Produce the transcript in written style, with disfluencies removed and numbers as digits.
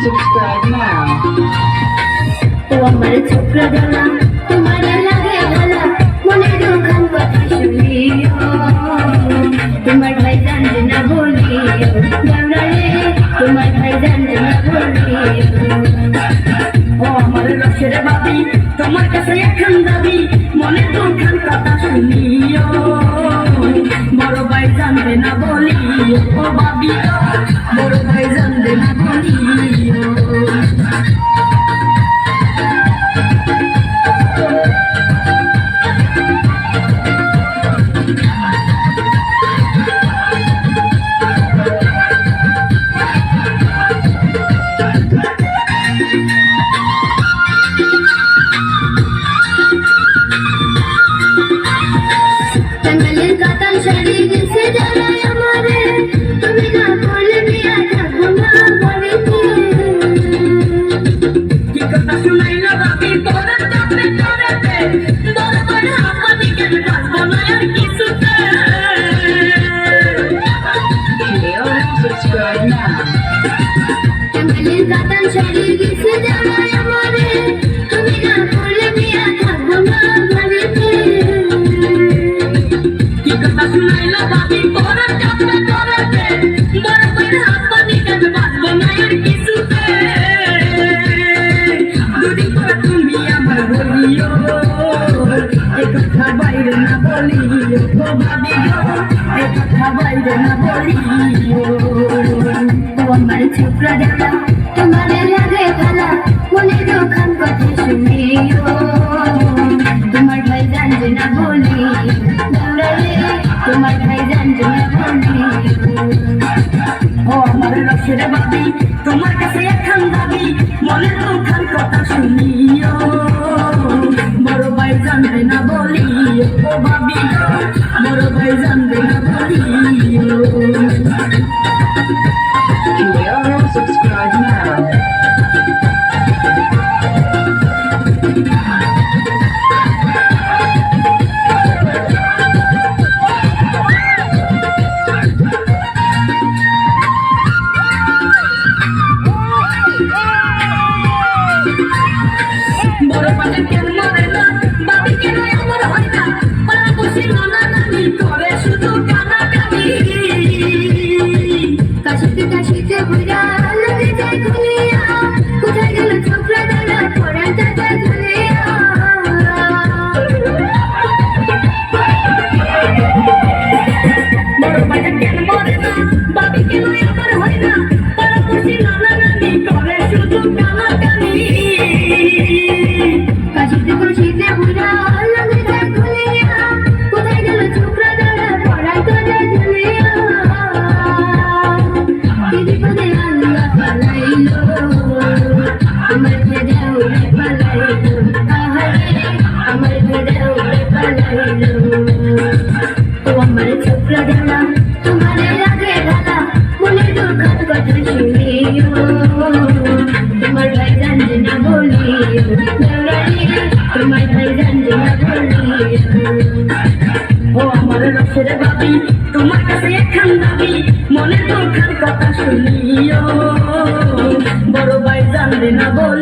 subscribe now. ও আমার ছোকরা জানা তোমার লাগে ভালা মনে দোকান কথা শুনিও তোমার ভাই জানতে না বলিও জানা রে তোমার ভাই জানতে না বলিও ও আমার রসের বাবি তোমার কাছে এখন দাবি মনে দোকান কথা শুনিও বড় ভাই জানতে না বলিও ও বাবি বড় ভাই জানতে না বলিও জঙ্গলের কাতান শাড়ি গেছে যারা আমারে তুমি না বলে নিয়ে থাকবো না বাড়িতে কি কথা শুনাইলো বাবি তোরা চাপে তোরাতে বড় বড় হাঁপানি কেন বাঁচবো না আর কিছুতে Subscribe now. জঙ্গলের কাতান শাড়ি গেছে যারা আমারে তুমি না বলে নিয়ে থাকবো না বাড়িতে কি কথা শুনাইলো বাবি তোরা চাপে তোরাতে বড় বড় হাঁপানি কেন বাঁচবো না আর কিছুতে দুদিন পর তুমি আমার বলিও এ কথা বাইরে না বলিও ও ভাবি গো এ কথা বাইরে না বলিও ও আমার ছোকরা জানা তোমার লাগে ভালা মনে দোকান কথা শুনিও তোমার ভাই জানতে না বলিও জানা রে তোমার ভাই জানতে না বলিও ও আমার রসের বাবি তোমার কাছে এখন দাবি মনের দুঃখের কথা শুনিও বড় ভাই জানবে না বলিও ও ভাবি বড় ভাই জানবে না বলিও Subscribe now. বড় পাশে কেন মরে না বাবি কেন আমার হয় না পাড়া বসে নানা নানি করে শুধু কানা কানি কাশিতে কাশিতে বুড়া লাগে যায় গুলিয়া কোথায় গেল ছোকরা জানা পড়া যায় গুলিয়া বড় পাশে কেন মরে না বাবি কেন আমার হয় না পাড়া বসে নানা নানি করে শুধু কানা কানি কাশিতে কাশিতে বুড়া লাগে যায় গুলিয়া কোথায় গেল ছোকরা জানা পড়া যায় গুলিয়া দিদি পদে আল্লাহ পালাইলো আমার ভেদে উড়ে পালাইলো আহারে আমার ভেদে উড়ে পালাইলো ও আমার ছোকরা জানা তোমার লাগে ভালা মনে দোকান কথা শুনিও তোমার ভাই জানতে না বলিও জানা রে তোমার ভাই জানতে না বলিও ও আমার রসের বাবি তোমার কাছে এখন দাবি মনের দুঃখের কথা শুনিও বড় ভাই জানবে না বল